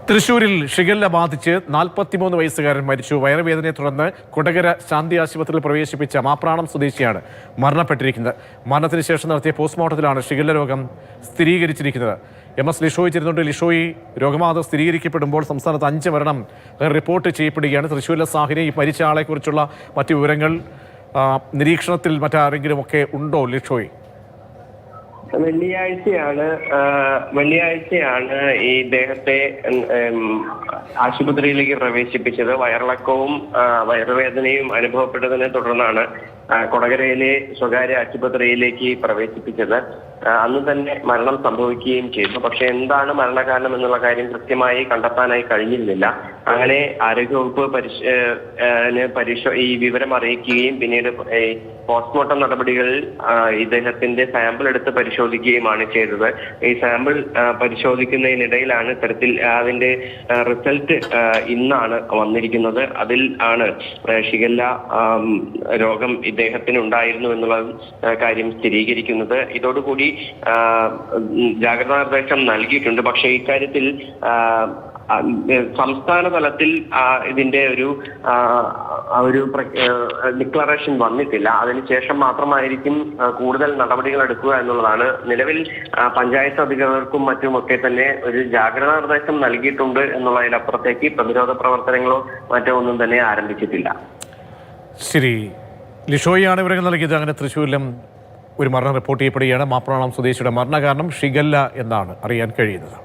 തൃശൂരിൽ ഷിഗല്ല ബാധിച്ച് 43 വയസ്സുകാരൻ മരിച്ചു. വയറുവേദനയെ തുടർന്ന് കൊടകര ശാന്തി ആശുപത്രിയിൽ പ്രവേശിപ്പിച്ച മാപ്രാണം സ്വദേശിയാണ് മരണപ്പെട്ടിരിക്കുന്നത്. മരണത്തിന് ശേഷം നടത്തിയ പോസ്റ്റ്മോർട്ടത്തിലാണ് ഷിഗല്ല രോഗം സ്ഥിരീകരിച്ചിരിക്കുന്നത്. MS ലിഷോയ് ചേരുന്നുണ്ട്. ലിഷോയ്, രോഗബാധ സ്ഥിരീകരിക്കപ്പെടുമ്പോൾ സംസ്ഥാനത്ത് 5 മരണം റിപ്പോർട്ട് ചെയ്യപ്പെടുകയാണ്. തൃശ്ശൂരിലെ സാഹചര്യം, ഈ മരിച്ച ആളെക്കുറിച്ചുള്ള മറ്റു വിവരങ്ങൾ, നിരീക്ഷണത്തിൽ മറ്റാരെങ്കിലും ഒക്കെ ഉണ്ടോ ലിഷോയ്? വെള്ളിയാഴ്ചയാണ് ഈ ഇദ്ദേഹത്തെ ആശുപത്രിയിലേക്ക് പ്രവേശിപ്പിച്ചത്. വയറിളക്കവും വയറുവേദനയും അനുഭവപ്പെട്ടതിനെ തുടർന്നാണ് കൊടകരയിലെ സ്വകാര്യ ആശുപത്രിയിലേക്ക് പ്രവേശിപ്പിച്ചത്. അന്ന് തന്നെ മരണം സംഭവിക്കുകയും ചെയ്തു. പക്ഷെ എന്താണ് മരണകാരണം എന്നുള്ള കാര്യം കൃത്യമായി കണ്ടെത്താനായി കഴിഞ്ഞിരുന്നില്ല. അങ്ങനെ ആരോഗ്യവകുപ്പ് ഈ വിവരം അറിയിക്കുകയും പിന്നീട് പോസ്റ്റ്മോർട്ടം നടപടികളിൽ ഇദ്ദേഹത്തിന്റെ സാമ്പിൾ എടുത്ത് പരിശോധിക്കുകയുമാണ് ചെയ്തത്. ഈ സാമ്പിൾ പരിശോധിക്കുന്നതിനിടയിലാണ് ഇത്തരത്തിൽ അതിന്റെ റിസൾട്ട് ഇന്നാണ് വന്നിരിക്കുന്നത്. അതിൽ ആണ് ഷിഗല്ല രോഗം ഇദ്ദേഹത്തിന് ഉണ്ടായിരുന്നു എന്നുള്ള കാര്യം സ്ഥിരീകരിക്കുന്നത്. ഇതോടുകൂടി ജാഗ്രതാ നിർദ്ദേശം നൽകിയിട്ടുണ്ട്. പക്ഷേ ഇക്കാര്യത്തിൽ സംസ്ഥാന തലത്തിൽ ഇതിന്റെ ഒരു ഡിക്ലറേഷൻ വന്നിട്ടില്ല. അതിനുശേഷം മാത്രമായിരിക്കും കൂടുതൽ നടപടികൾ എടുക്കുക എന്നുള്ളതാണ്. നിലവിൽ പഞ്ചായത്ത് അധികൃതർക്കും മറ്റുമൊക്കെ തന്നെ ഒരു ജാഗ്രതാ നിർദ്ദേശം നൽകിയിട്ടുണ്ട് എന്നുള്ളതിനപ്പുറത്തേക്ക് പ്രതിരോധ പ്രവർത്തനങ്ങളോ മറ്റോ ഒന്നും തന്നെ ആരംഭിച്ചിട്ടില്ല. ശരി, ലിഷോയാണ് വിവരങ്ങൾ നൽകിയത്. അങ്ങനെ തൃശ്ശൂരിലും ഒരു മരണം റിപ്പോർട്ട് ചെയ്യപ്പെടുകയാണ്. മാപ്രാണം സ്വദേശിയുടെ മരണകാരണം ഷിഗല്ല എന്നാണ് അറിയാൻ കഴിയുന്നത്.